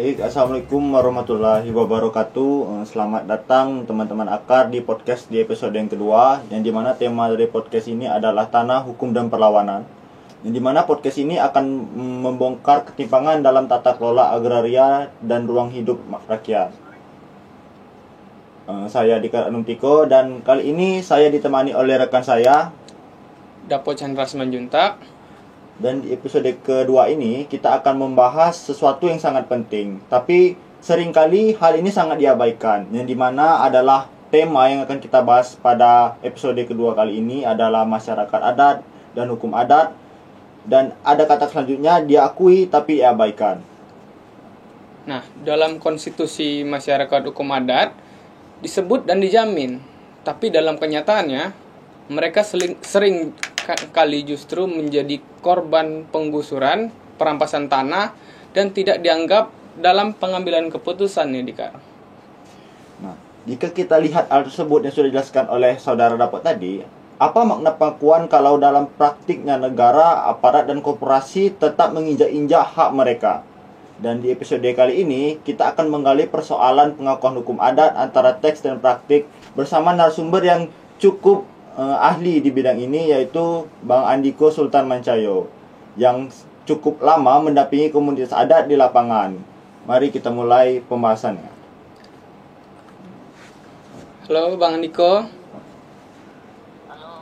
Baik, Assalamualaikum warahmatullahi wabarakatuh. Selamat datang teman-teman Akar di podcast di episode yang kedua, yang dimana tema dari podcast ini adalah tanah, hukum, dan perlawanan. Yang dimana podcast ini akan membongkar ketimpangan dalam tata kelola agraria dan ruang hidup rakyat. Saya Dika Anumtiko, dan kali ini saya ditemani oleh rekan saya. Dapo Chandra Simanjuntak. Dan di episode kedua ini kita akan membahas sesuatu yang sangat penting, tapi seringkali hal ini sangat diabaikan, yang dimana adalah tema yang akan kita bahas pada episode kedua kali ini adalah masyarakat adat dan hukum adat. Dan ada kata selanjutnya, diakui tapi diabaikan. Nah, dalam konstitusi masyarakat hukum adat disebut dan dijamin, tapi dalam kenyataannya mereka sering kali justru menjadi korban penggusuran, perampasan tanah, dan tidak dianggap dalam pengambilan keputusan nih, Dika. Nah, jika kita lihat hal tersebut yang sudah dijelaskan oleh saudara Dapot tadi, apa makna pengakuan kalau dalam praktiknya negara, aparat, dan korporasi tetap menginjak-injak hak mereka? Dan di episode kali ini, kita akan menggali persoalan pengakuan hukum adat antara teks dan praktik bersama narasumber yang cukup ahli di bidang ini, yaitu Bang Andiko Sultan Mancayo, yang cukup lama mendampingi komunitas adat di lapangan. Mari kita mulai pembahasannya. Halo Bang Andiko.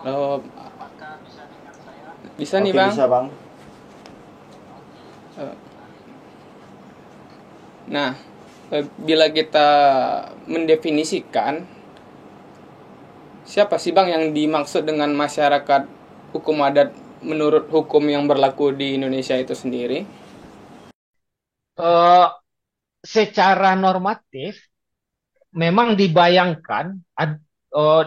Halo. Apakah bisa dengar saya? Bisa nih Bang. Bisa Bang. Nah, bila kita mendefinisikan siapa sih Bang yang dimaksud dengan masyarakat hukum adat menurut hukum yang berlaku di Indonesia itu sendiri? Secara normatif memang dibayangkan,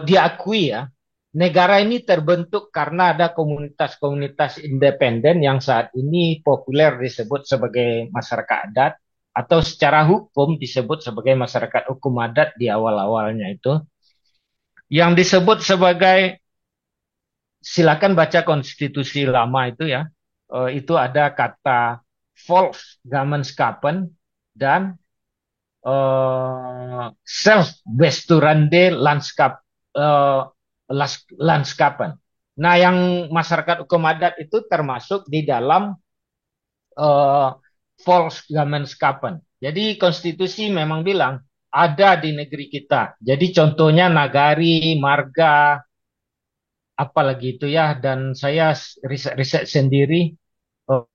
diakui ya, negara ini terbentuk karena ada komunitas-komunitas independen yang saat ini populer disebut sebagai masyarakat adat, atau secara hukum disebut sebagai masyarakat hukum adat di awal-awalnya itu. Yang disebut sebagai, silakan baca konstitusi lama itu ya, itu ada kata Volksgemeenschapppen dan Zelfbesturende Landskappen. Nah, yang masyarakat hukum adat itu termasuk di dalam Volksgemeenschapppen. Jadi konstitusi memang bilang ada di negeri kita. Jadi contohnya nagari, marga, apalagi itu ya. Dan saya riset sendiri,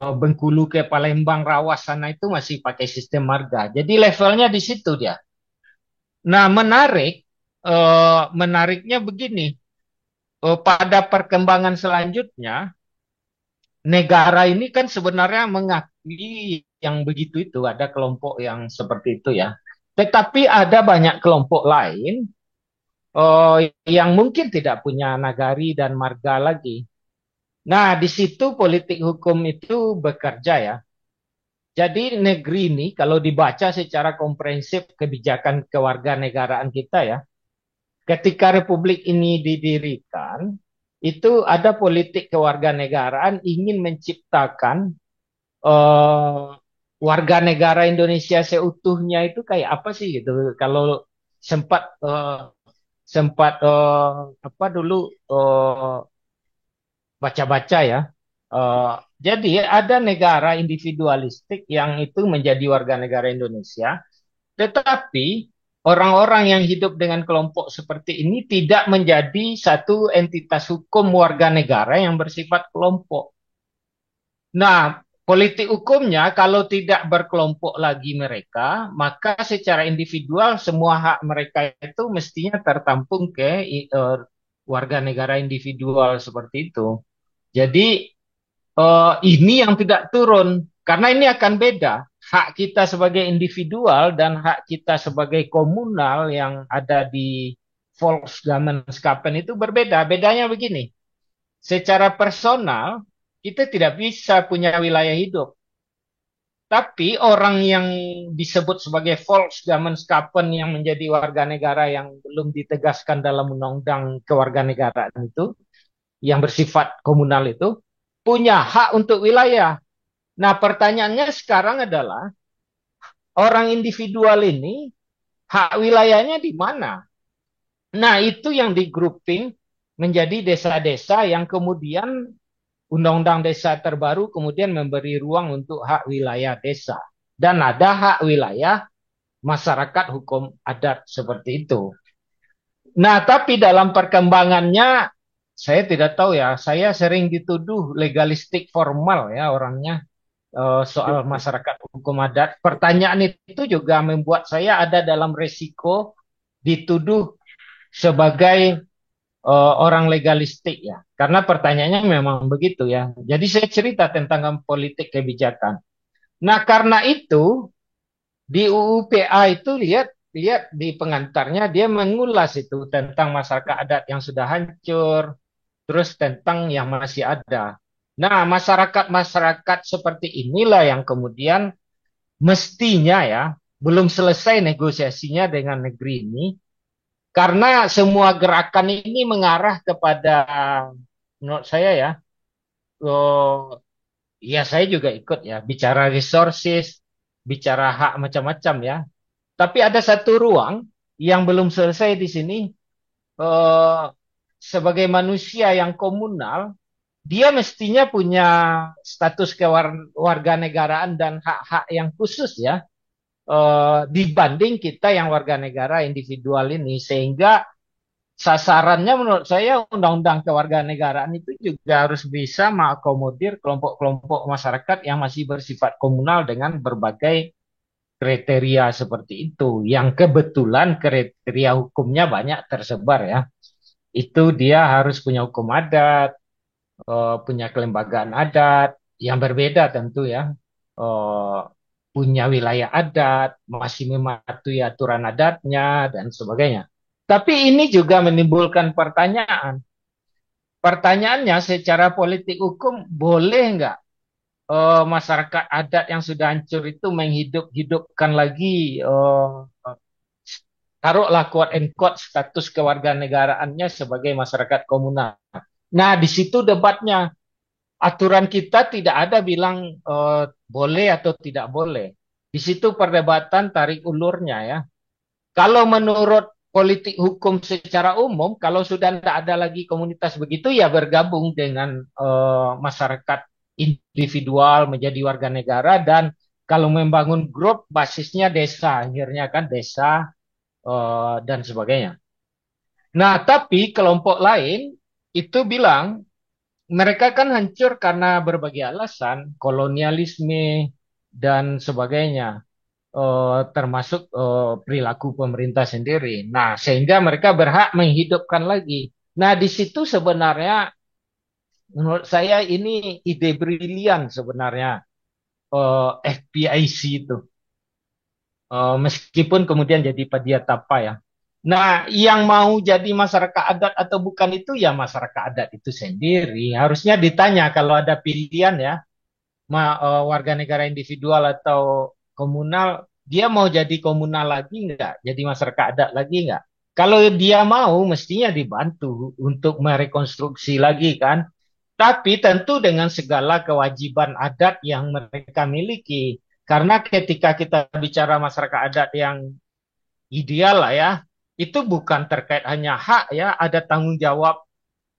Bengkulu ke Palembang, Rawas sana itu masih pakai sistem marga. Jadi levelnya di situ dia. Nah, menariknya begini. Pada perkembangan selanjutnya, negara ini kan sebenarnya mengakui yang begitu itu. Ada kelompok yang seperti itu ya. Tetapi ada banyak kelompok lain yang mungkin tidak punya nagari dan marga lagi. Nah, di situ politik hukum itu bekerja ya. Jadi negeri ini kalau dibaca secara komprehensif kebijakan kewarganegaraan kita ya, ketika republik ini didirikan, itu ada politik kewarganegaraan ingin menciptakan warga negara Indonesia seutuhnya itu kayak apa sih gitu. Kalau sempat apa dulu baca-baca ya. Jadi ada negara individualistik yang itu menjadi warga negara Indonesia, tetapi orang-orang yang hidup dengan kelompok seperti ini tidak menjadi satu entitas hukum warga negara yang bersifat kelompok. Nah, politik hukumnya kalau tidak berkelompok lagi mereka, maka secara individual semua hak mereka itu mestinya tertampung ke warga negara individual seperti itu. Jadi ini yang tidak turun, karena ini akan beda. Hak kita sebagai individual dan hak kita sebagai komunal yang ada di Volksgemeenschapppen itu berbeda. Bedanya begini, secara personal kita tidak bisa punya wilayah hidup. Tapi orang yang disebut sebagai Volksgemeenschapppen yang menjadi warga negara yang belum ditegaskan dalam undang-undang kewarganegaraan itu, yang bersifat komunal itu, punya hak untuk wilayah. Nah, pertanyaannya sekarang adalah orang individual ini hak wilayahnya di mana? Nah, itu yang di grouping menjadi desa-desa yang kemudian Undang-Undang Desa terbaru kemudian memberi ruang untuk hak wilayah desa. Dan ada hak wilayah masyarakat hukum adat seperti itu. Nah, tapi dalam perkembangannya saya tidak tahu ya. Saya sering dituduh legalistik formal ya orangnya soal masyarakat hukum adat. Pertanyaan itu juga membuat saya ada dalam resiko dituduh sebagai orang legalistik ya. Karena pertanyaannya memang begitu ya. Jadi saya cerita tentang politik kebijakan. Nah, karena itu di UU PA itu lihat lihat di pengantarnya dia mengulas itu tentang masyarakat adat yang sudah hancur, terus tentang yang masih ada. Nah, masyarakat-masyarakat seperti inilah yang kemudian mestinya ya belum selesai negosiasinya dengan negeri ini karena semua gerakan ini mengarah kepada menurut saya ya, oh, ya saya juga ikut ya bicara resources, bicara hak macam-macam ya. Tapi ada satu ruang yang belum selesai di sini. eh, Sebagai manusia yang komunal, dia mestinya punya status kewarganegaraan dan hak-hak yang khusus ya, dibanding kita yang warga negara individual ini. Sehingga sasarannya menurut saya undang-undang kewarganegaraan itu juga harus bisa mengakomodir kelompok-kelompok masyarakat yang masih bersifat komunal dengan berbagai kriteria seperti itu, yang kebetulan kriteria hukumnya banyak tersebar ya. Itu dia harus punya hukum adat, punya kelembagaan adat yang berbeda tentu ya, eh, punya wilayah adat, masih mematuhi aturan adatnya dan sebagainya. Tapi ini juga menimbulkan pertanyaan. Pertanyaannya secara politik hukum boleh nggak masyarakat adat yang sudah hancur itu menghidup-hidupkan lagi taruhlah quote and quote status kewarganegaraannya sebagai masyarakat komunal. Nah, di situ debatnya. Aturan kita tidak ada bilang boleh atau tidak boleh. Di situ perdebatan tarik ulurnya ya. Kalau menurut politik hukum secara umum, kalau sudah tidak ada lagi komunitas begitu, ya bergabung dengan masyarakat individual menjadi warga negara dan kalau membangun grup basisnya desa, akhirnya kan desa dan sebagainya. Nah, tapi kelompok lain itu bilang mereka kan hancur karena berbagai alasan, kolonialisme dan sebagainya, termasuk perilaku pemerintah sendiri. Nah, sehingga mereka berhak menghidupkan lagi. Nah, di situ sebenarnya menurut saya ini ide brilian sebenarnya FPIC itu. Meskipun kemudian jadi padiatapa ya. Nah, yang mau jadi masyarakat adat atau bukan itu ya masyarakat adat itu sendiri. Harusnya ditanya kalau ada pilihan ya, warga negara individual atau komunal, dia mau jadi komunal lagi nggak? Jadi masyarakat adat lagi nggak? Kalau dia mau, mestinya dibantu untuk merekonstruksi lagi kan. Tapi tentu dengan segala kewajiban adat yang mereka miliki. Karena ketika kita bicara masyarakat adat yang ideal lah ya, itu bukan terkait hanya hak ya, ada tanggung jawab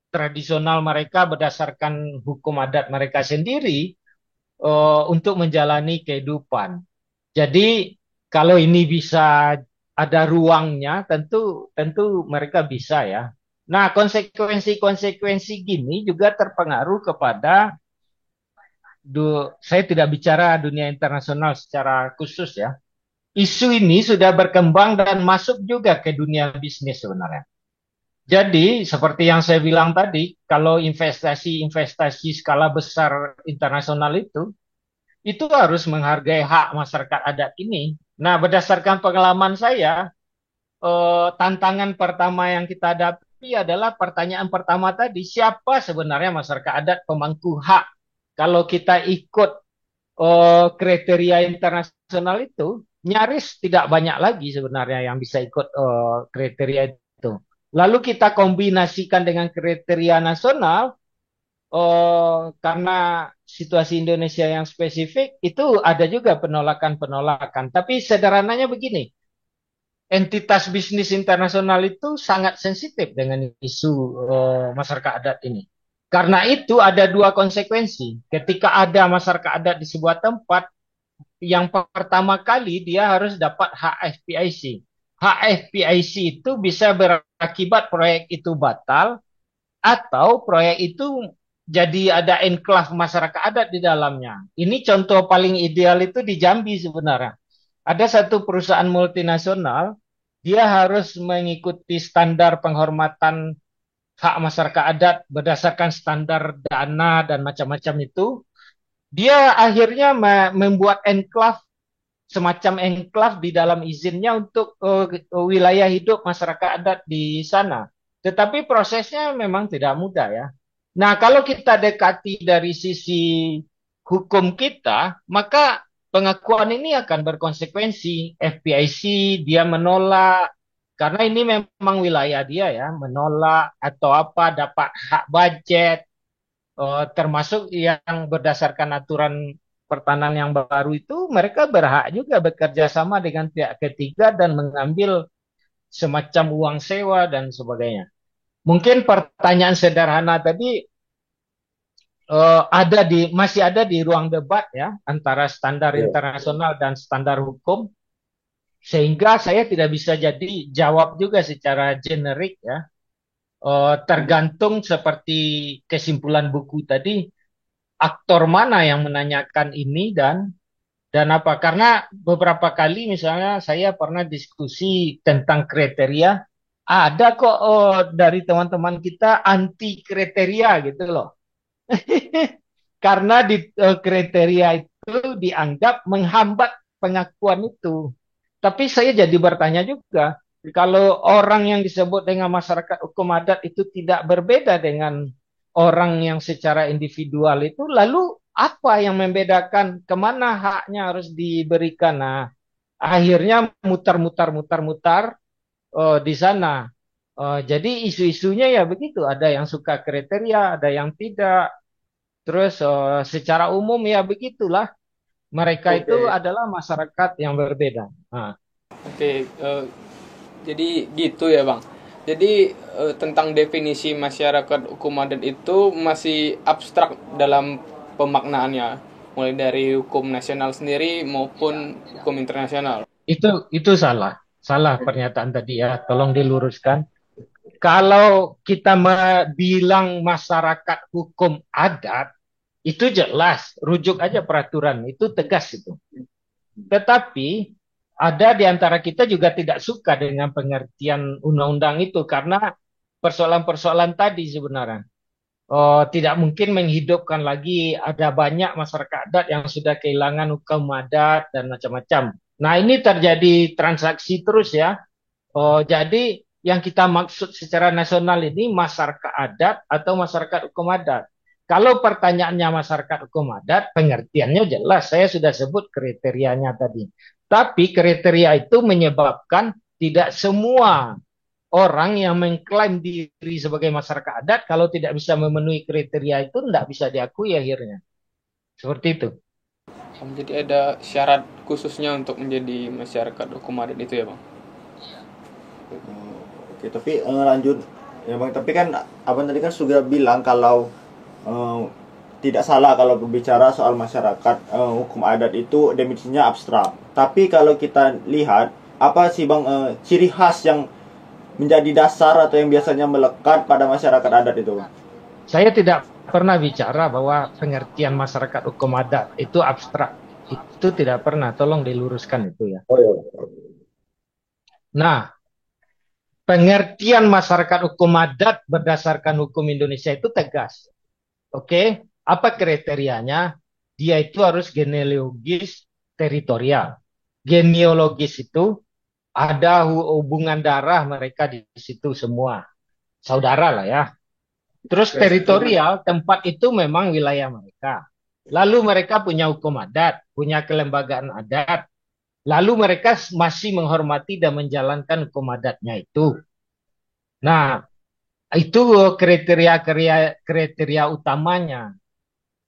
tradisional mereka berdasarkan hukum adat mereka sendiri untuk menjalani kehidupan. Jadi kalau ini bisa ada ruangnya, tentu tentu mereka bisa ya. Nah, konsekuensi-konsekuensi gini juga terpengaruh kepada saya tidak bicara dunia internasional secara khusus ya. Isu ini sudah berkembang dan masuk juga ke dunia bisnis sebenarnya. Jadi, seperti yang saya bilang tadi, kalau investasi-investasi skala besar internasional itu harus menghargai hak masyarakat adat ini. Nah, berdasarkan pengalaman saya, tantangan pertama yang kita hadapi adalah pertanyaan pertama tadi, siapa sebenarnya masyarakat adat pemangku hak? Kalau kita ikut kriteria internasional itu, nyaris tidak banyak lagi sebenarnya yang bisa ikut kriteria itu. Lalu kita kombinasikan dengan kriteria nasional, karena situasi Indonesia yang spesifik itu ada juga penolakan-penolakan. Tapi sederhananya begini, entitas bisnis internasional itu sangat sensitif dengan isu masyarakat adat ini. Karena itu ada dua konsekuensi. Ketika ada masyarakat adat di sebuah tempat, yang pertama kali dia harus dapat hak FPIC. Hak FPIC itu bisa berakibat proyek itu batal atau proyek itu jadi ada enklave masyarakat adat di dalamnya. Ini contoh paling ideal itu di Jambi sebenarnya. Ada satu perusahaan multinasional, dia harus mengikuti standar penghormatan hak masyarakat adat berdasarkan standar dana dan macam-macam itu. Dia akhirnya membuat enklave, semacam enklave di dalam izinnya untuk wilayah hidup masyarakat adat di sana. Tetapi prosesnya memang tidak mudah ya. Nah, kalau kita dekati dari sisi hukum kita, maka pengakuan ini akan berkonsekuensi. FPIC dia menolak karena ini memang wilayah dia ya, menolak atau apa dapat hak budget, termasuk yang berdasarkan aturan pertanahan yang baru itu mereka berhak juga bekerja sama dengan pihak ketiga dan mengambil semacam uang sewa dan sebagainya. Mungkin pertanyaan sederhana tadi masih ada di ruang debat ya antara standar Ya. internasional dan standar hukum, sehingga saya tidak bisa jadi jawab juga secara generik ya. Tergantung seperti kesimpulan buku tadi, aktor mana yang menanyakan ini dan apa? Karena beberapa kali misalnya saya pernah diskusi tentang kriteria, ada kok dari teman-teman kita anti kriteria gitu loh. Karena di kriteria itu dianggap menghambat pengakuan itu. Tapi saya jadi bertanya juga, kalau orang yang disebut dengan masyarakat hukum adat itu tidak berbeda dengan orang yang secara individual itu, lalu apa yang membedakan kemana haknya harus diberikan? Nah, akhirnya mutar-mutar di sana. Jadi isu-isunya ya begitu, ada yang suka kriteria, ada yang tidak. Terus secara umum ya begitulah, mereka itu Oke. adalah masyarakat yang berbeda. Nah, Oke, jadi gitu ya Bang. Jadi tentang definisi masyarakat hukum adat itu masih abstrak dalam pemaknaannya, mulai dari hukum nasional sendiri maupun hukum internasional. itu salah, salah pernyataan tadi ya. Tolong diluruskan. Kalau kita bilang masyarakat hukum adat, itu jelas, rujuk aja peraturan, itu tegas itu. Tetapi ada di antara kita juga tidak suka dengan pengertian undang-undang itu karena persoalan-persoalan tadi sebenarnya. Tidak mungkin menghidupkan lagi, ada banyak masyarakat adat yang sudah kehilangan hukum adat dan macam-macam. Nah, ini terjadi transaksi terus ya. Jadi yang kita maksud secara nasional ini masyarakat adat atau masyarakat hukum adat. Kalau pertanyaannya masyarakat hukum adat, pengertiannya jelas. Saya sudah sebut kriterianya tadi. Tapi kriteria itu menyebabkan tidak semua orang yang mengklaim diri sebagai masyarakat adat, kalau tidak bisa memenuhi kriteria itu, tidak bisa diakui akhirnya. Seperti itu. Jadi ada syarat khususnya untuk menjadi masyarakat hukum adat itu ya Bang? Oke, tapi lanjut ya Bang. Tapi kan abang tadi kan sudah bilang kalau eh, tidak salah kalau berbicara soal masyarakat hukum adat itu definisinya abstrak. Tapi kalau kita lihat apa sih Bang ciri khas yang menjadi dasar atau yang biasanya melekat pada masyarakat adat itu, Bang? Saya tidak pernah bicara bahwa pengertian masyarakat hukum adat itu abstrak. Itu tidak pernah. Tolong diluruskan itu ya. Oh iya. Nah, pengertian masyarakat hukum adat berdasarkan hukum Indonesia itu tegas. Oke, apa kriterianya? Dia itu harus genealogis teritorial. Genealogis itu ada hubungan darah mereka di situ semua. Saudara lah ya. Terus teritorial, tempat itu memang wilayah mereka. Lalu mereka punya hukum adat, punya kelembagaan adat. Lalu mereka masih menghormati dan menjalankan hukum adatnya itu. Nah, Itu kriteria utamanya.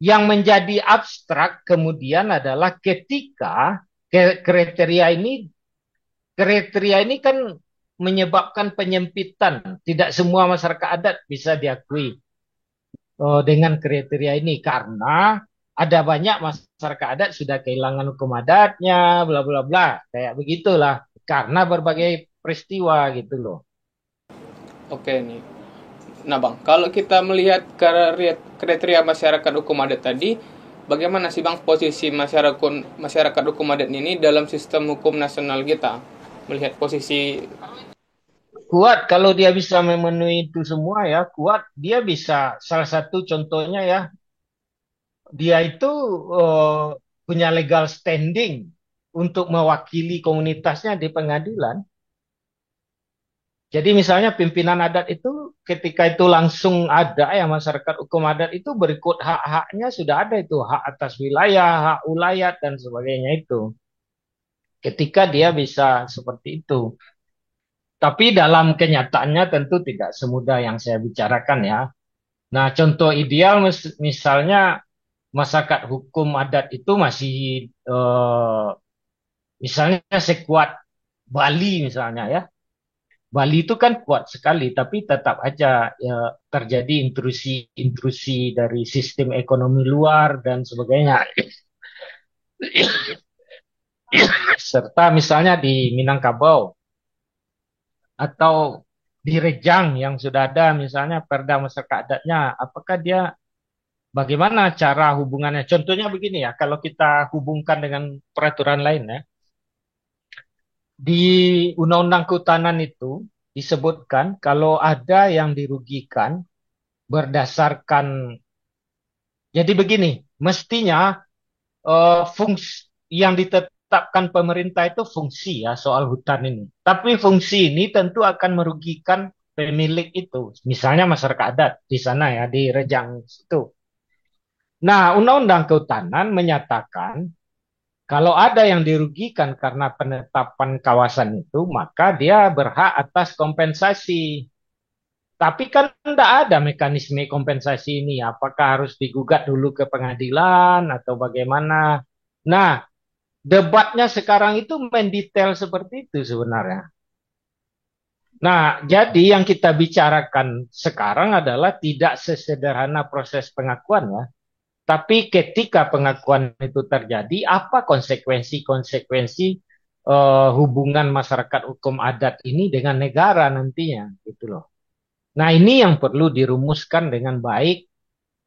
Yang menjadi abstrak kemudian adalah ketika kriteria ini kan menyebabkan penyempitan. Tidak semua masyarakat adat bisa diakui dengan kriteria ini karena ada banyak masyarakat adat sudah kehilangan hukum adatnya, bla bla bla, kayak begitulah karena berbagai peristiwa gitu loh. Oke nih. Nah Bang, kalau kita melihat kriteria masyarakat hukum adat tadi, bagaimana sih Bang posisi masyarakat hukum adat ini dalam sistem hukum nasional kita? Melihat posisi. Kuat kalau dia bisa memenuhi itu semua ya, kuat dia bisa salah satu contohnya ya, dia itu eh, punya legal standing untuk mewakili komunitasnya di pengadilan. Jadi misalnya pimpinan adat itu ketika itu langsung ada ya masyarakat hukum adat itu berikut hak-haknya sudah ada itu hak atas wilayah, hak ulayat dan sebagainya itu. Ketika dia bisa seperti itu. Tapi dalam kenyataannya tentu tidak semudah yang saya bicarakan ya. Nah, contoh ideal misalnya masyarakat hukum adat itu masih misalnya sekuat Bali misalnya ya. Bali itu kan kuat sekali, tapi tetap aja ya, terjadi intrusi-intrusi dari sistem ekonomi luar dan sebagainya. Serta misalnya di Minangkabau atau di Rejang yang sudah ada misalnya perda masyarakat adatnya, apakah dia bagaimana cara hubungannya? Contohnya begini ya, kalau kita hubungkan dengan peraturan lain ya, di Undang-Undang Kehutanan itu disebutkan kalau ada yang dirugikan berdasarkan, jadi begini, mestinya fungsi yang ditetapkan pemerintah itu fungsi ya soal hutan ini. Tapi fungsi ini tentu akan merugikan pemilik itu, misalnya masyarakat adat di sana ya di Rejang itu. Nah, Undang-Undang Kehutanan menyatakan kalau ada yang dirugikan karena penetapan kawasan itu, maka dia berhak atas kompensasi. Tapi kan tidak ada mekanisme kompensasi ini. Apakah harus digugat dulu ke pengadilan atau bagaimana? Nah, debatnya sekarang itu mendetail seperti itu sebenarnya. Nah, jadi yang kita bicarakan sekarang adalah tidak sesederhana proses pengakuan ya. Tapi ketika pengakuan itu terjadi, apa konsekuensi-konsekuensi hubungan masyarakat hukum adat ini dengan negara nantinya, gitu loh. Nah, ini yang perlu dirumuskan dengan baik,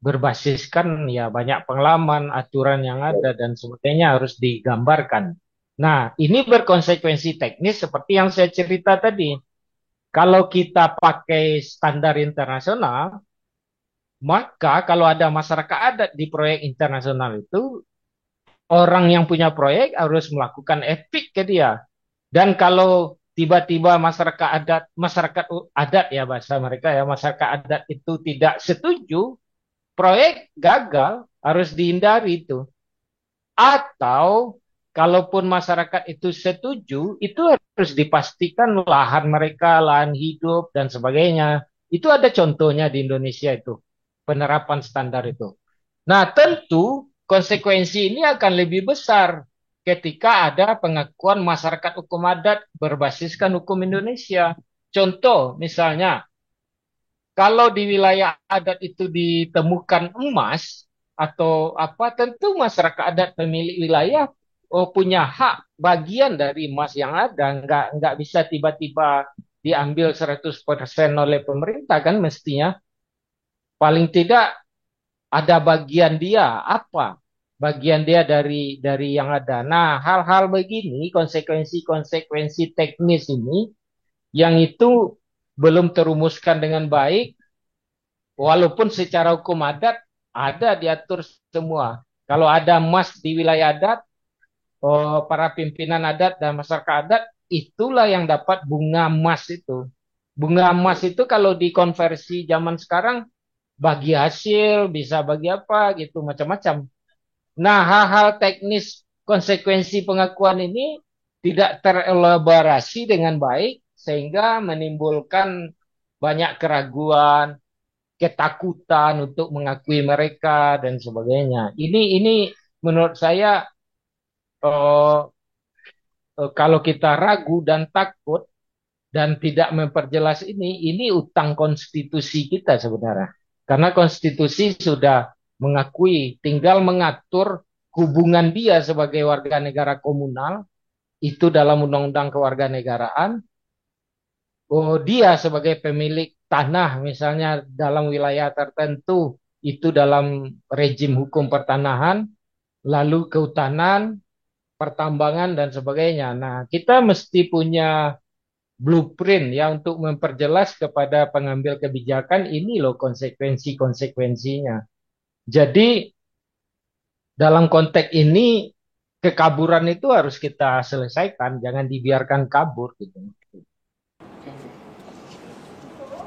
berbasiskan ya banyak pengalaman, aturan yang ada dan sebagainya harus digambarkan. Nah, ini berkonsekuensi teknis seperti yang saya cerita tadi. Kalau kita pakai standar internasional, maka kalau ada masyarakat adat di proyek internasional itu, orang yang punya proyek harus melakukan etik ke dia. Dan kalau tiba-tiba masyarakat adat ya bahasa mereka ya, masyarakat adat itu tidak setuju, proyek gagal, harus dihindari itu. Atau kalaupun masyarakat itu setuju, itu harus dipastikan lahan mereka, lahan hidup dan sebagainya. Itu ada contohnya di Indonesia itu, penerapan standar itu. Nah, tentu konsekuensi ini akan lebih besar ketika ada pengakuan masyarakat hukum adat berbasiskan hukum Indonesia. Contoh, misalnya, kalau di wilayah adat itu ditemukan emas atau apa, tentu masyarakat adat pemilik wilayah punya hak bagian dari emas yang ada. Nggak bisa tiba-tiba diambil 100% oleh pemerintah kan mestinya. Paling tidak ada bagian dia apa bagian dia dari yang ada. Nah, hal-hal begini konsekuensi-konsekuensi teknis ini yang itu belum terumuskan dengan baik, walaupun secara hukum adat ada diatur semua. Kalau ada emas di wilayah adat, para pimpinan adat dan masyarakat adat itulah yang dapat bunga emas itu. Bunga emas itu kalau dikonversi zaman sekarang bagi hasil, bisa bagi apa gitu, macam-macam. Nah, hal-hal teknis konsekuensi pengakuan ini tidak terelaborasi dengan baik sehingga menimbulkan banyak keraguan, ketakutan untuk mengakui mereka dan sebagainya. Ini menurut saya eh, kalau kita ragu dan takut dan tidak memperjelas ini utang konstitusi kita sebenarnya. Karena konstitusi sudah mengakui, tinggal mengatur hubungan dia sebagai warga negara komunal itu dalam undang-undang kewarganegaraan. Oh, dia sebagai pemilik tanah misalnya dalam wilayah tertentu itu dalam rejim hukum pertanahan, lalu kehutanan, pertambangan dan sebagainya. Nah, kita mesti punya blueprint ya untuk memperjelas kepada pengambil kebijakan ini loh konsekuensi-konsekuensinya. Jadi dalam konteks ini kekaburan itu harus kita selesaikan, jangan dibiarkan kabur gitu.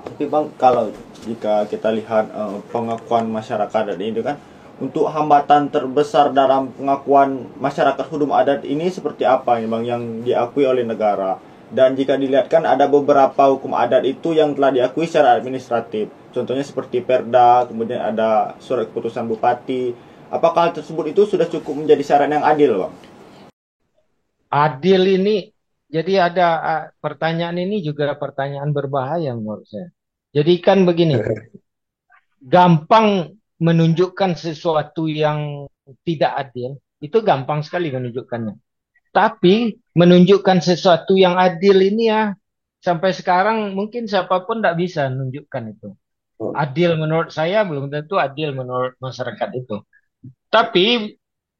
Tapi Bang, kalau jika kita lihat pengakuan masyarakat adat ini kan, untuk hambatan terbesar dalam pengakuan masyarakat hukum adat ini seperti apa nih Bang yang diakui oleh negara? Dan jika dilihat kan ada beberapa hukum adat itu yang telah diakui secara administratif. Contohnya seperti Perda, kemudian ada surat keputusan bupati. Apakah hal tersebut itu sudah cukup menjadi syarat yang adil, Bang? Adil ini, jadi ada pertanyaan ini juga pertanyaan berbahaya menurut saya. Jadi kan begini, gampang menunjukkan sesuatu yang tidak adil, itu gampang sekali menunjukkannya. Tapi menunjukkan sesuatu yang adil ini ya, sampai sekarang mungkin siapapun tidak bisa menunjukkan itu. Adil menurut saya belum tentu adil menurut masyarakat itu. Tapi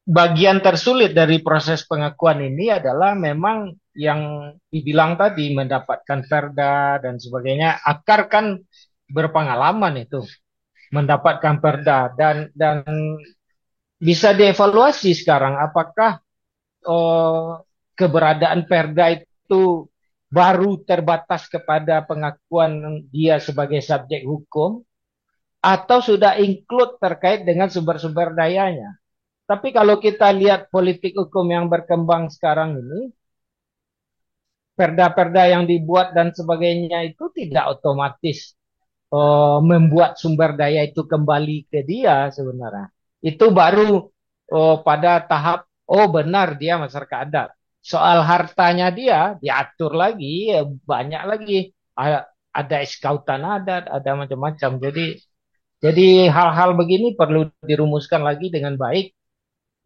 bagian tersulit dari proses pengakuan ini adalah memang yang dibilang tadi mendapatkan perda dan sebagainya. Akar kan berpengalaman itu mendapatkan perda dan bisa dievaluasi sekarang apakah eh, keberadaan perda itu baru terbatas kepada pengakuan dia sebagai subjek hukum atau sudah include terkait dengan sumber-sumber dayanya. Tapi kalau kita lihat politik hukum yang berkembang sekarang ini, perda-perda yang dibuat dan sebagainya itu tidak otomatis membuat sumber daya itu kembali ke dia sebenarnya. Itu baru pada tahap, oh benar dia masyarakat adat. Soal hartanya dia diatur lagi, ya banyak lagi. Ada skautan adat, ada macam-macam. Jadi hal-hal begini perlu dirumuskan lagi dengan baik.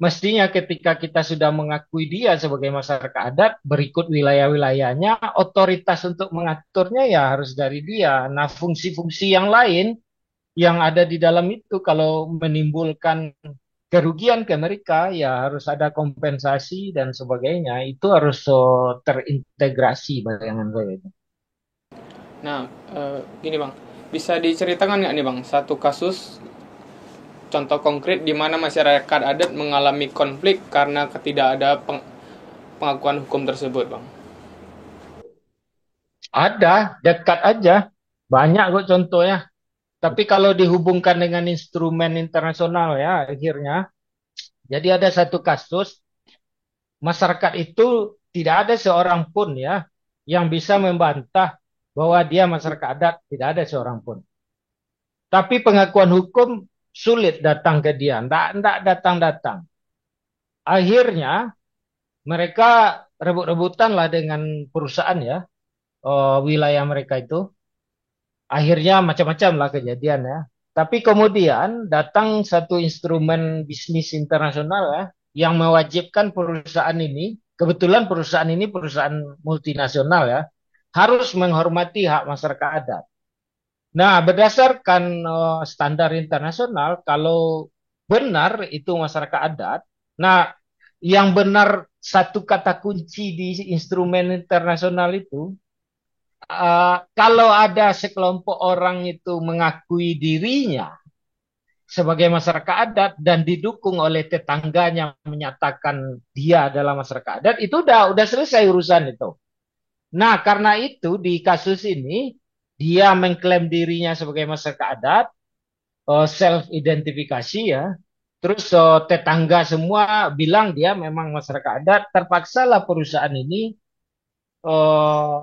Mestinya ketika kita sudah mengakui dia sebagai masyarakat adat, berikut wilayah-wilayahnya, otoritas untuk mengaturnya ya harus dari dia. Nah, fungsi-fungsi yang lain yang ada di dalam itu kalau menimbulkan kerugian ke mereka, ya harus ada kompensasi dan sebagainya. Itu harus terintegrasi bayangan saya itu. Nah, gini Bang, bisa diceritakan nggak nih Bang, satu kasus contoh konkret di mana masyarakat adat mengalami konflik karena ketidakada pengakuan hukum tersebut, Bang? Ada, dekat aja. Banyak kok contohnya. Tapi kalau dihubungkan dengan instrumen internasional ya akhirnya. Jadi ada satu kasus, masyarakat itu tidak ada seorang pun ya yang bisa membantah bahwa dia masyarakat adat, tidak ada seorang pun. Tapi pengakuan hukum sulit datang ke dia, tidak datang-datang. Akhirnya mereka rebut-rebutan lah dengan perusahaan ya, wilayah mereka itu. Akhirnya macam-macam lah kejadian ya. Tapi kemudian datang satu instrumen bisnis internasional ya, yang mewajibkan perusahaan ini, kebetulan perusahaan ini perusahaan multinasional ya, harus menghormati hak masyarakat adat. Nah, berdasarkan standar internasional, kalau benar itu masyarakat adat, nah yang benar satu kata kunci di instrumen internasional itu, kalau ada sekelompok orang itu mengakui dirinya sebagai masyarakat adat dan didukung oleh tetangganya menyatakan dia adalah masyarakat adat, itu udah selesai urusan itu. Nah, karena itu di kasus ini dia mengklaim dirinya sebagai masyarakat adat, self identifikasi ya. Terus tetangga semua bilang dia memang masyarakat adat, terpaksalah perusahaan ini eh,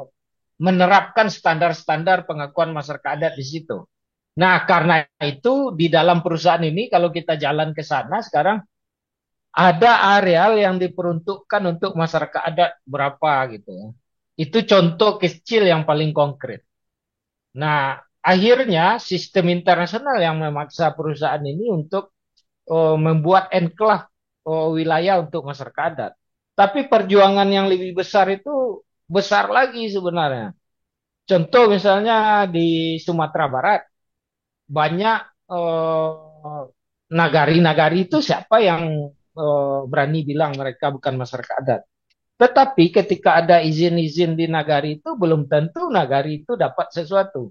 menerapkan standar-standar pengakuan masyarakat adat di situ. Nah, karena itu di dalam perusahaan ini kalau kita jalan ke sana sekarang ada areal yang diperuntukkan untuk masyarakat adat berapa gitu ya. Itu contoh kecil yang paling konkret. Nah, akhirnya sistem internasional yang memaksa perusahaan ini untuk membuat enklave wilayah untuk masyarakat adat. Tapi perjuangan yang lebih besar itu besar lagi sebenarnya. Contoh misalnya di Sumatera Barat, banyak nagari-nagari itu siapa yang berani bilang mereka bukan masyarakat adat. Tetapi ketika ada izin-izin di nagari itu belum tentu nagari itu dapat sesuatu.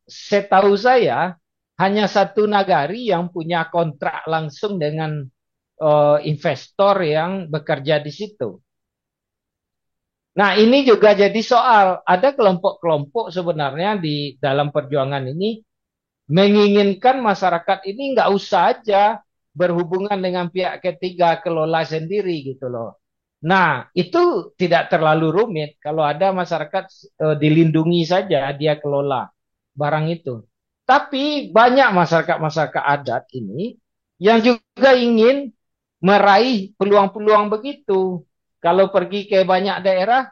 Setahu saya hanya satu nagari yang punya kontrak langsung dengan investor yang bekerja di situ. Nah, ini juga jadi soal. Ada kelompok-kelompok sebenarnya di dalam perjuangan ini menginginkan masyarakat ini nggak usah aja berhubungan dengan pihak ketiga, kelola sendiri gitu loh. Nah, itu tidak terlalu rumit kalau ada masyarakat dilindungi saja dia kelola barang itu. Tapi banyak masyarakat-masyarakat adat ini yang juga ingin meraih peluang-peluang begitu. Kalau pergi ke banyak daerah,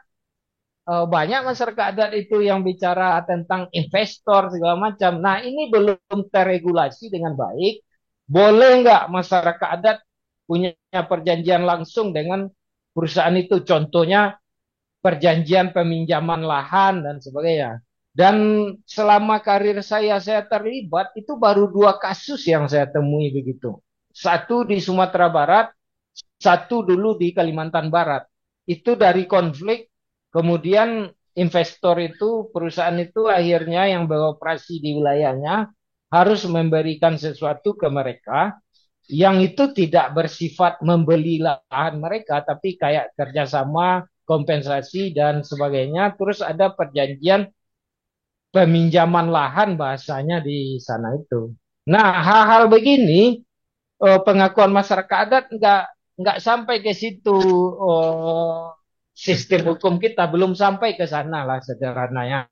banyak masyarakat adat itu yang bicara tentang investor segala macam. Nah, ini belum terregulasi dengan baik. Boleh nggak masyarakat adat punya perjanjian langsung dengan perusahaan itu? Contohnya perjanjian peminjaman lahan dan sebagainya. Dan selama karir saya terlibat, itu baru dua kasus yang saya temui begitu. Satu di Sumatera Barat, satu dulu di Kalimantan Barat. Itu dari konflik, kemudian investor itu, perusahaan itu akhirnya yang beroperasi di wilayahnya harus memberikan sesuatu ke mereka yang itu tidak bersifat membeli lahan mereka, tapi kayak kerjasama, kompensasi dan sebagainya. Terus ada perjanjian peminjaman lahan bahasanya di sana itu. Nah, hal-hal begini pengakuan masyarakat adat nggak sampai ke situ. Sistem hukum kita belum sampai ke sana lah sederhananya.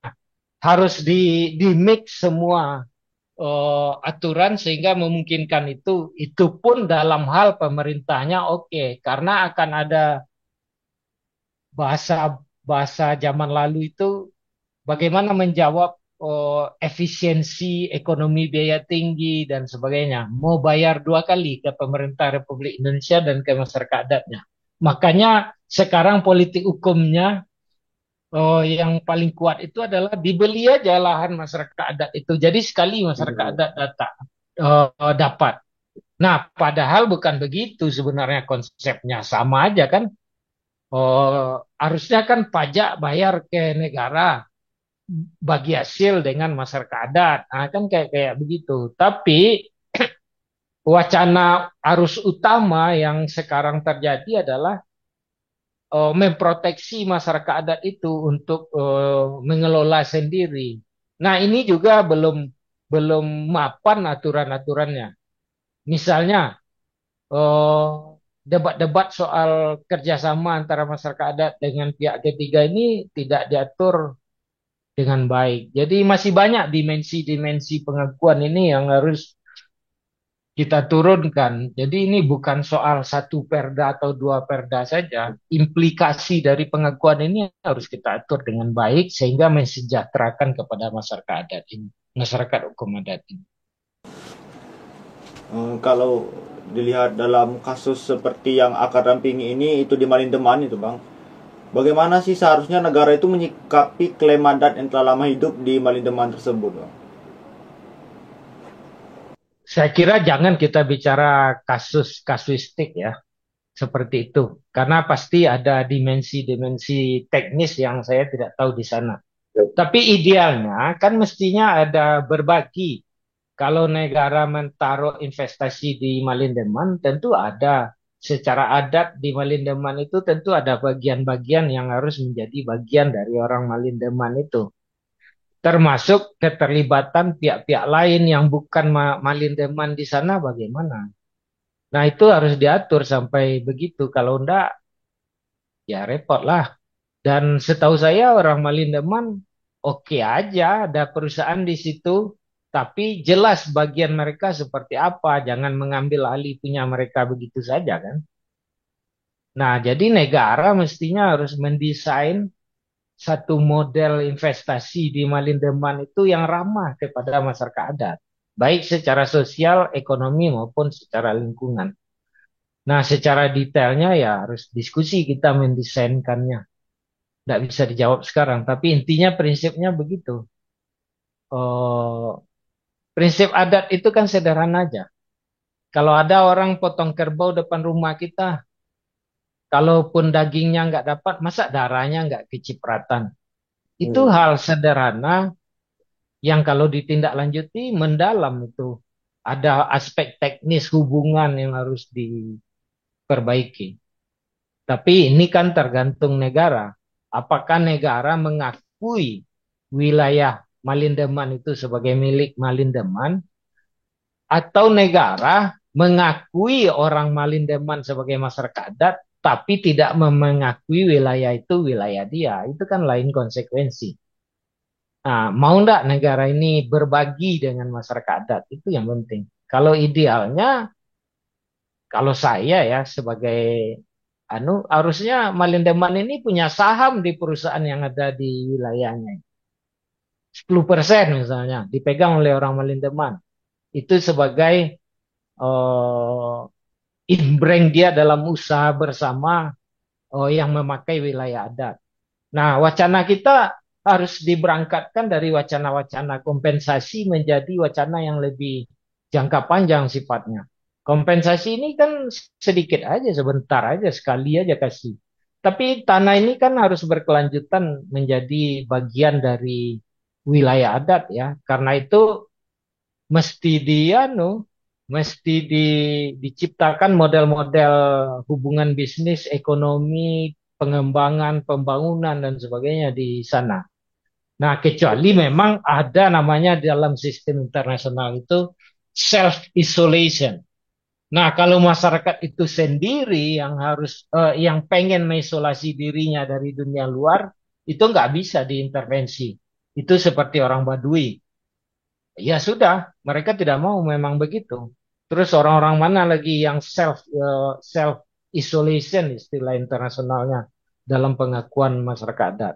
Harus di mix semua aturan sehingga memungkinkan itu pun dalam hal pemerintahnya oke, karena akan ada bahasa bahasa zaman lalu itu bagaimana menjawab efisiensi ekonomi biaya tinggi dan sebagainya. Mau bayar dua kali ke pemerintah Republik Indonesia dan ke masyarakat adatnya. Makanya sekarang politik hukumnya yang paling kuat itu adalah dibeli aja lahan masyarakat adat itu. Jadi sekali masyarakat Iya. adat dapat. Nah, padahal bukan begitu sebenarnya konsepnya. Sama aja kan. Harusnya kan pajak bayar ke negara bagi hasil dengan masyarakat adat. Nah, kan kayak kayak begitu. Tapi wacana arus utama yang sekarang terjadi adalah memproteksi masyarakat adat itu untuk mengelola sendiri. Nah, ini juga belum mapan aturan-aturannya. Misalnya eh, debat-debat soal kerjasama antara masyarakat adat dengan pihak ketiga ini tidak diatur dengan baik. Jadi masih banyak dimensi-dimensi pengakuan ini yang harus kita turunkan. Jadi ini bukan soal satu perda atau dua perda saja. Implikasi dari pengakuan ini harus kita atur dengan baik sehingga mensejahterakan kepada masyarakat adat ini, masyarakat hukum adat ini. Kalau dilihat dalam kasus seperti yang Akar dampingi ini, itu di Malindeman itu Bang, bagaimana sih seharusnya negara itu menyikapi klaim adat yang telah lama hidup di Malindeman tersebut Bang? Saya kira jangan kita bicara kasus kasuistik ya, seperti itu. Karena pasti ada dimensi-dimensi teknis yang saya tidak tahu di sana. Tapi idealnya kan mestinya ada berbagi. Kalau negara menaruh investasi di Malindeman, tentu ada secara adat di Malindeman itu tentu ada bagian-bagian yang harus menjadi bagian dari orang Malindeman itu. Termasuk keterlibatan pihak-pihak lain yang bukan Malindeman di sana bagaimana. Nah itu harus diatur sampai begitu. Kalau enggak, ya repot lah. Dan setahu saya orang Malindeman oke aja ada perusahaan di situ, tapi jelas bagian mereka seperti apa, jangan mengambil alih punya mereka begitu saja kan. Nah, jadi negara mestinya harus mendesain satu model investasi di Malindeman itu yang ramah kepada masyarakat adat, baik secara sosial, ekonomi maupun secara lingkungan. Nah, secara detailnya ya harus diskusi kita mendesainkannya. Nggak bisa dijawab sekarang, tapi intinya prinsipnya begitu. Oh, prinsip adat itu kan sederhana aja. Kalau ada orang potong kerbau depan rumah kita, kalaupun dagingnya nggak dapat, masa darahnya nggak kecipratan? Itu Hmm. hal sederhana yang kalau ditindaklanjuti mendalam itu. Ada aspek teknis hubungan yang harus diperbaiki. Tapi ini kan tergantung negara. Apakah negara mengakui wilayah Malindeman itu sebagai milik Malindeman atau negara mengakui orang Malindeman sebagai masyarakat adat tapi tidak mengakui wilayah itu wilayah dia. Itu kan lain konsekuensi. Nah, mau enggak negara ini berbagi dengan masyarakat adat? Itu yang penting. Kalau idealnya, kalau saya ya sebagai harusnya Malindeman ini punya saham di perusahaan yang ada di wilayahnya. 10% misalnya dipegang oleh orang Malindeman. Itu sebagai eh, inbreng dia dalam usaha bersama yang memakai wilayah adat. Nah, wacana kita harus diberangkatkan dari wacana-wacana kompensasi menjadi wacana yang lebih jangka panjang sifatnya. Kompensasi ini kan sedikit aja, sebentar aja, sekali aja kasih. Tapi tanah ini kan harus berkelanjutan menjadi bagian dari wilayah adat ya. Karena itu mesti mesti diciptakan model-model hubungan bisnis, ekonomi, pengembangan, pembangunan dan sebagainya di sana. Nah, kecuali memang ada namanya dalam sistem internasional itu self isolation. Nah, kalau masyarakat itu sendiri yang yang pengen mengisolasi dirinya dari dunia luar, itu nggak bisa diintervensi. Itu seperti orang Baduy. Ya sudah, mereka tidak mau memang begitu. Terus orang-orang mana lagi yang self isolation istilah internasionalnya dalam pengakuan masyarakat adat.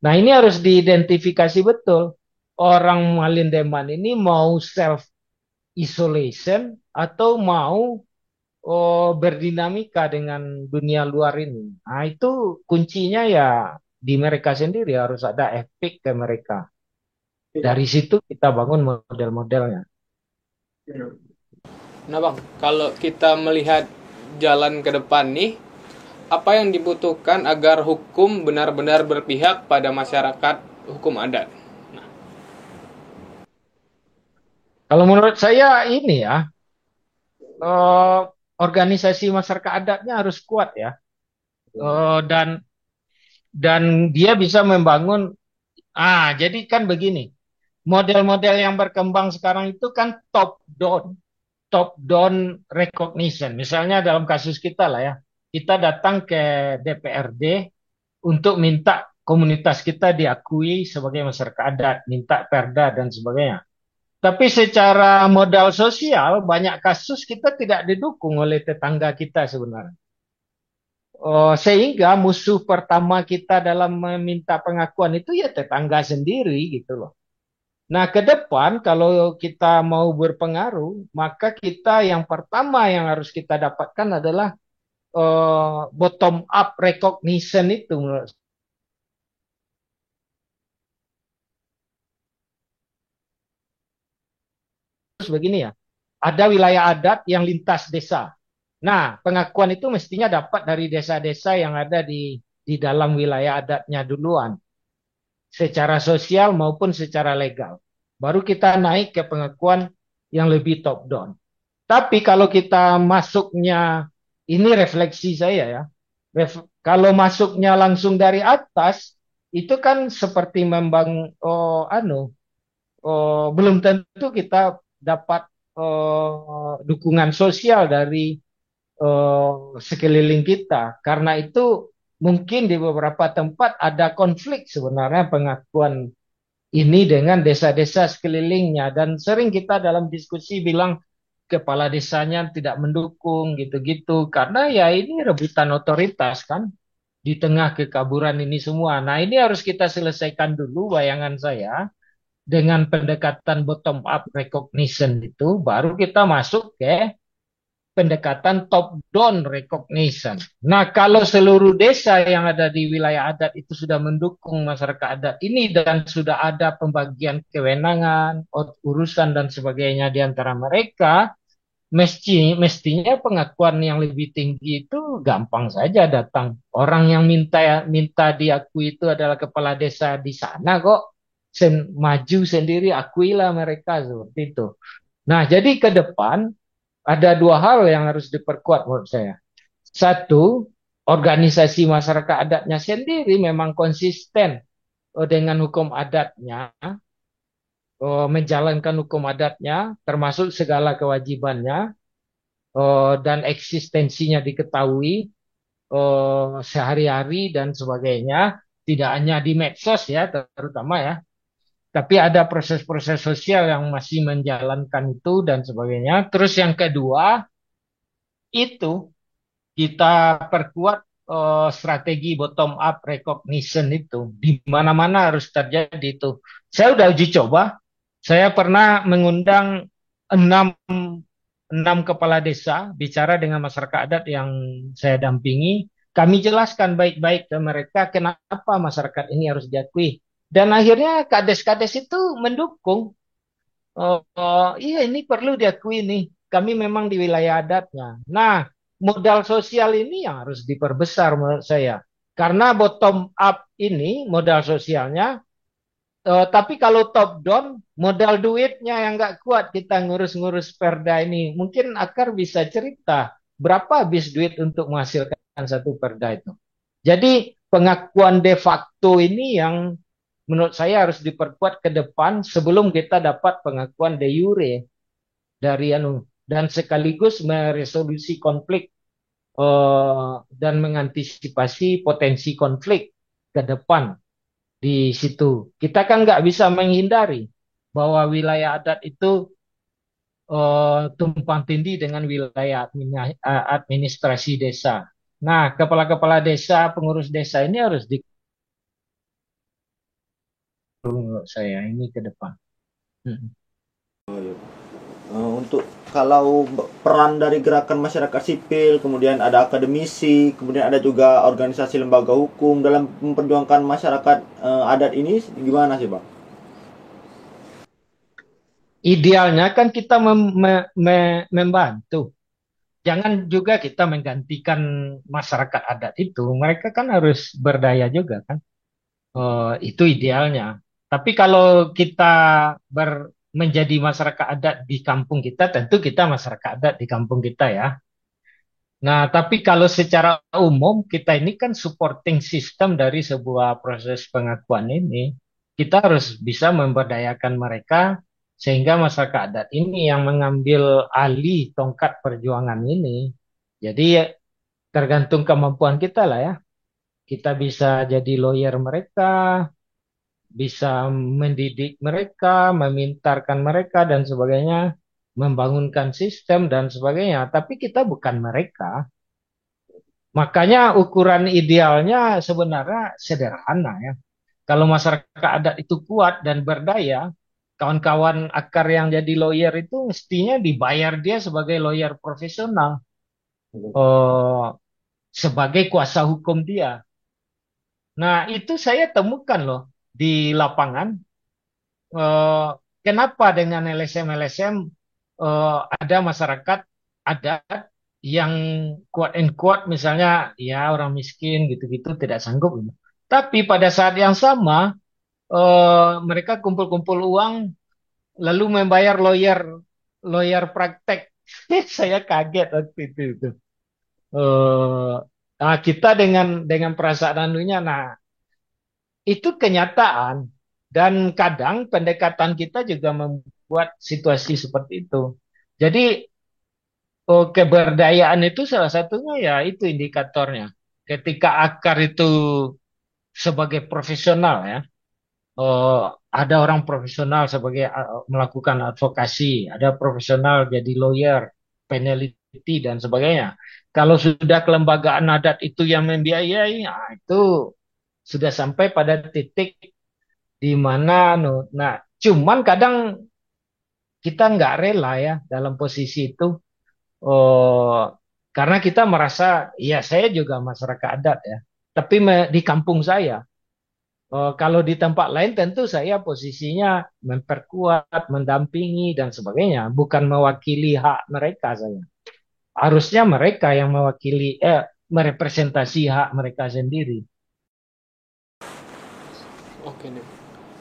Nah, ini harus diidentifikasi betul. Orang Malindeman ini mau self isolation atau mau berdinamika dengan dunia luar ini. Nah, itu kuncinya ya di mereka sendiri harus ada efek ke mereka. Dari situ kita bangun model-modelnya. Nah Bang, kalau kita melihat jalan ke depan nih, apa yang dibutuhkan agar hukum benar-benar berpihak pada masyarakat hukum adat? Kalau menurut saya ini ya, eh, organisasi masyarakat adatnya harus kuat ya. Dan dia bisa membangun. Jadi kan begini, model-model yang berkembang sekarang itu kan top down recognition. Misalnya dalam kasus kita lah ya, kita datang ke DPRD untuk minta komunitas kita diakui sebagai masyarakat adat, minta perda dan sebagainya. Tapi secara modal sosial, banyak kasus kita tidak didukung oleh tetangga kita sebenarnya. Sehingga musuh pertama kita dalam meminta pengakuan itu ya tetangga sendiri gitu loh. Nah, ke depan kalau kita mau berpengaruh, maka kita yang pertama yang harus kita dapatkan adalah bottom up recognition itu menurut saya. Begini ya, ada wilayah adat yang lintas desa. Nah, pengakuan itu mestinya dapat dari desa-desa yang ada di dalam wilayah adatnya duluan, secara sosial maupun secara legal. Baru kita naik ke pengakuan yang lebih top down. Tapi kalau kita masuknya, ini refleksi saya ya, kalau masuknya langsung dari atas, itu kan seperti membangun, belum tentu kita dapat dukungan sosial dari sekeliling kita. Karena itu mungkin di beberapa tempat ada konflik sebenarnya pengakuan ini dengan desa-desa sekelilingnya. Dan sering kita dalam diskusi bilang kepala desanya tidak mendukung gitu-gitu. Karena ya ini rebutan otoritas kan di tengah kekaburan ini semua. Nah ini harus kita selesaikan dulu bayangan saya dengan pendekatan bottom up recognition itu. Baru kita masuk ke pendekatan top down recognition. Nah, kalau seluruh desa yang ada di wilayah adat itu sudah mendukung masyarakat adat ini dan sudah ada pembagian kewenangan, urusan dan sebagainya di antara mereka, mestinya pengakuan yang lebih tinggi itu gampang saja datang. Orang yang minta minta diakui itu adalah kepala desa di sana kok. Maju sendiri, akuilah mereka seperti itu. Nah, jadi ke depan ada dua hal yang harus diperkuat menurut saya. Satu, organisasi masyarakat adatnya sendiri memang konsisten dengan hukum adatnya, menjalankan hukum adatnya, termasuk segala kewajibannya, dan eksistensinya diketahui sehari-hari dan sebagainya, tidak hanya di medsos ya, terutama ya, tapi ada proses-proses sosial yang masih menjalankan itu dan sebagainya. Terus yang kedua, itu kita perkuat strategi bottom up recognition itu di mana-mana harus terjadi itu. Saya udah uji coba. Saya pernah mengundang enam enam kepala desa bicara dengan masyarakat adat yang saya dampingi. Kami jelaskan baik-baik ke mereka kenapa masyarakat ini harus diakui. Dan akhirnya kades-kades itu mendukung. Iya ini perlu diakui nih. Kami memang di wilayah adatnya. Nah, modal sosial ini yang harus diperbesar menurut saya. Karena bottom up ini modal sosialnya, tapi kalau top down modal duitnya yang nggak kuat kita ngurus-ngurus perda ini. Mungkin Akar bisa cerita berapa habis duit untuk menghasilkan satu perda itu. Jadi pengakuan de facto ini yang menurut saya harus diperkuat ke depan sebelum kita dapat pengakuan de jure dari anu dan sekaligus meresolusi konflik dan mengantisipasi potensi konflik ke depan di situ. Kita kan nggak bisa menghindari bahwa wilayah adat itu tumpang tindih dengan wilayah administrasi desa. Nah, kepala-kepala desa, pengurus desa ini harus di menurut saya ini ke depan. Hmm. Untuk kalau peran dari gerakan masyarakat sipil, kemudian ada akademisi, kemudian ada juga organisasi lembaga hukum dalam memperjuangkan masyarakat adat ini gimana sih, Bang? Idealnya kan kita membantu. Jangan juga kita menggantikan masyarakat adat itu. Mereka kan harus berdaya juga kan. Itu idealnya. Tapi kalau kita menjadi masyarakat adat di kampung kita, tentu kita masyarakat adat di kampung kita ya. Nah, tapi kalau secara umum kita ini kan supporting system dari sebuah proses pengakuan ini. Kita harus bisa memberdayakan mereka sehingga masyarakat adat ini yang mengambil alih tongkat perjuangan ini. Jadi tergantung kemampuan kita lah ya. Kita bisa jadi lawyer mereka, bisa mendidik mereka, memintarkan mereka dan sebagainya, membangunkan sistem dan sebagainya. Tapi kita bukan mereka. Makanya ukuran idealnya sebenarnya sederhana ya. Kalau masyarakat adat itu kuat dan berdaya, kawan-kawan akar yang jadi lawyer itu mestinya dibayar dia sebagai lawyer profesional, eh, sebagai kuasa hukum dia. Nah, itu saya temukan loh di lapangan. eh, Kenapa dengan LSM-LSM ada masyarakat adat yang quote and quote misalnya ya orang miskin gitu-gitu tidak sanggup gitu. Tapi pada saat yang sama mereka kumpul-kumpul uang lalu membayar lawyer lawyer praktek. Saya kaget waktu itu. Nah, kita dengan perasaan anunya, nah itu kenyataan dan kadang pendekatan kita juga membuat situasi seperti itu. Jadi keberdayaan itu salah satunya ya itu indikatornya. ketika akar itu sebagai profesional ya, eh, ada orang profesional sebagai melakukan advokasi, ada profesional jadi lawyer, peneliti dan sebagainya. Kalau sudah kelembagaan adat itu yang membiayai, nah, itu sudah sampai pada titik di mana, nah, cuman kadang kita nggak rela ya dalam posisi itu, oh, karena kita merasa, ya saya juga masyarakat adat ya, tapi di kampung saya. Kalau di tempat lain tentu saya posisinya memperkuat, mendampingi dan sebagainya, bukan mewakili hak mereka saya. Harusnya mereka yang mewakili, merepresentasi hak mereka sendiri. Oke nih.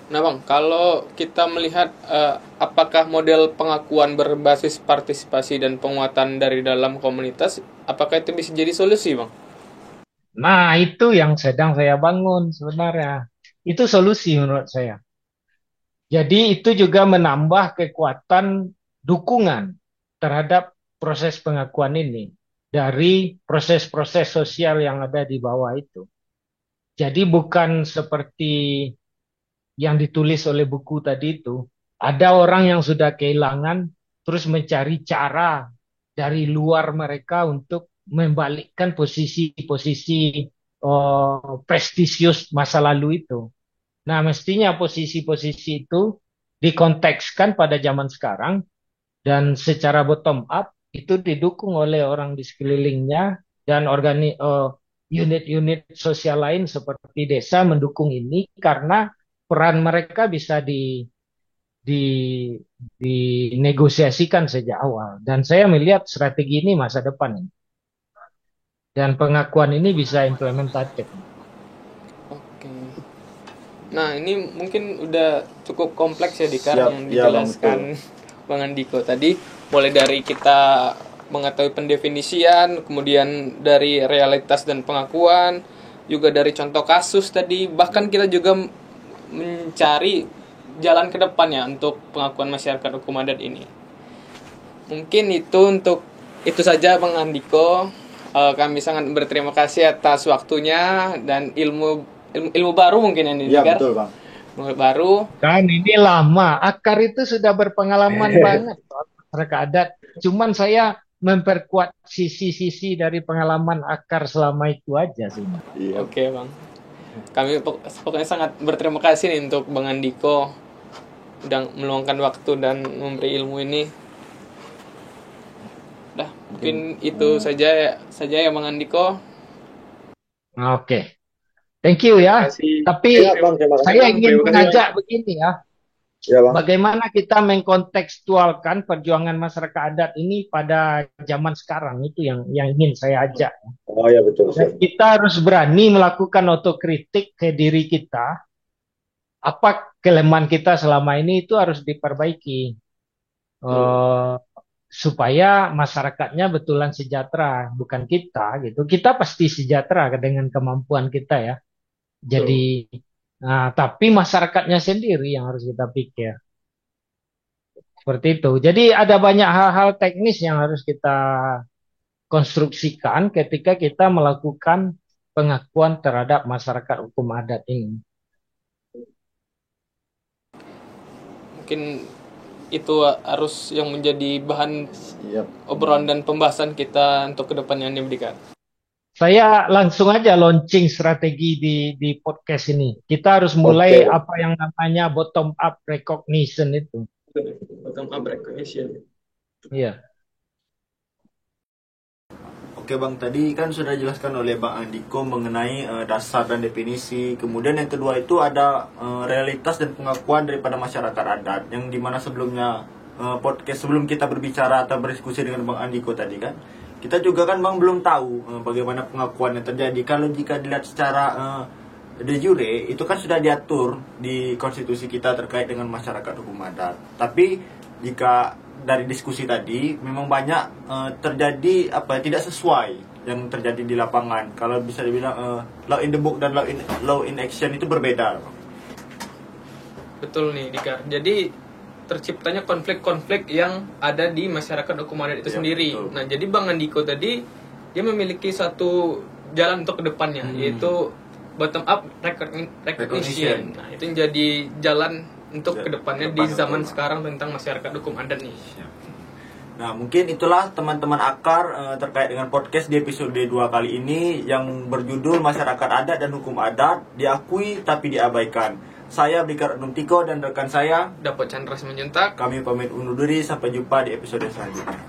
Nah Bang, kalau kita melihat apakah model pengakuan berbasis partisipasi dan penguatan dari dalam komunitas, apakah itu bisa jadi solusi Bang? Nah, itu yang sedang saya bangun sebenarnya. Itu solusi menurut saya. Jadi itu juga menambah kekuatan dukungan terhadap proses pengakuan ini dari proses-proses sosial yang ada di bawah itu. Jadi bukan seperti yang ditulis oleh buku tadi itu, ada orang yang sudah kehilangan terus mencari cara dari luar mereka untuk membalikkan posisi-posisi prestisius masa lalu itu. Nah, mestinya posisi-posisi itu dikontekskan pada zaman sekarang dan secara bottom up itu didukung oleh orang di sekelilingnya dan unit-unit sosial lain seperti desa mendukung ini karena peran mereka bisa di dinegosiasikan sejak awal. Dan saya melihat strategi ini masa depan ini. Dan pengakuan ini bisa implementatif. Oke. Nah, ini mungkin udah cukup kompleks ya Dikar Siap, yang ya, Bang, dijelaskan Bang Andiko tadi. Mulai dari kita mengetahui pendefinisian, kemudian dari realitas dan pengakuan, juga dari contoh kasus tadi, bahkan kita juga mencari jalan ke depannya untuk pengakuan masyarakat hukum adat ini. Mungkin itu saja Bang Andiko. Kami sangat berterima kasih atas waktunya dan ilmu baru mungkin ini Iya, Dikar. betul, Bang. Ilmu baru. Kan ini lama, akar itu sudah berpengalaman banget soal masyarakat adat. Cuman saya memperkuat sisi-sisi dari pengalaman akar selama itu aja sih. Iya. Oke Bang. Kami pokoknya sangat berterima kasih nih untuk Bang Andiko udah meluangkan waktu dan memberi ilmu ini. Dah, mungkin itu saja ya Bang Andiko. Oke, thank you ya. Tapi Iya, Bang, terima kasih, saya Bang. ingin mengajak begini ya. Iya, Bang. Bagaimana kita mengkontekstualkan perjuangan masyarakat adat ini pada zaman sekarang itu yang ingin saya ajak. Oh ya, betul. Dan kita harus berani melakukan otokritik ke diri kita. Apa kelemahan kita selama ini itu harus diperbaiki supaya masyarakatnya betulan sejahtera, bukan kita gitu. Kita pasti sejahtera dengan kemampuan kita ya. Jadi, nah, tapi masyarakatnya sendiri yang harus kita pikir. Seperti itu. Jadi ada banyak hal-hal teknis yang harus kita konstruksikan ketika kita melakukan pengakuan terhadap masyarakat hukum adat ini. Mungkin itu harus yang menjadi bahan Siap. obrolan dan pembahasan kita untuk kedepannya nih Dikar. Saya langsung aja launching strategi di podcast ini. Kita harus mulai apa yang namanya bottom up recognition itu. Bottom up recognition. Iya. Oke Bang, tadi kan sudah dijelaskan oleh Bang Andiko mengenai dasar dan definisi. Kemudian yang kedua itu ada realitas dan pengakuan daripada masyarakat adat. Yang dimana sebelumnya podcast sebelum kita berbicara atau berdiskusi dengan Bang Andiko tadi kan, kita juga kan Bang belum tahu bagaimana pengakuan yang terjadi. Kalau jika dilihat secara de jure itu kan sudah diatur di konstitusi kita terkait dengan masyarakat hukum adat. Tapi jika dari diskusi tadi memang banyak terjadi tidak sesuai yang terjadi di lapangan. Kalau bisa dibilang law in the book dan law in action itu berbeda. Betul nih Dikar. Jadi terciptanya konflik-konflik yang ada di masyarakat hukum adat itu sendiri. Betul. Nah, jadi Bang Andiko tadi dia memiliki satu jalan untuk kedepannya, yaitu bottom up recognition. Nah, itu yang jadi jalan untuk kedepannya di zaman sekarang tentang masyarakat hukum adat nih. Nah, mungkin itulah teman-teman akar terkait dengan podcast di episode 2 kali ini yang berjudul Masyarakat Adat dan Hukum Adat, diakui tapi diabaikan. Saya Blikar Numtiko dan rekan saya Dapat Chandra Simanjuntak. Kami pamit undur diri, sampai jumpa di episode selanjutnya.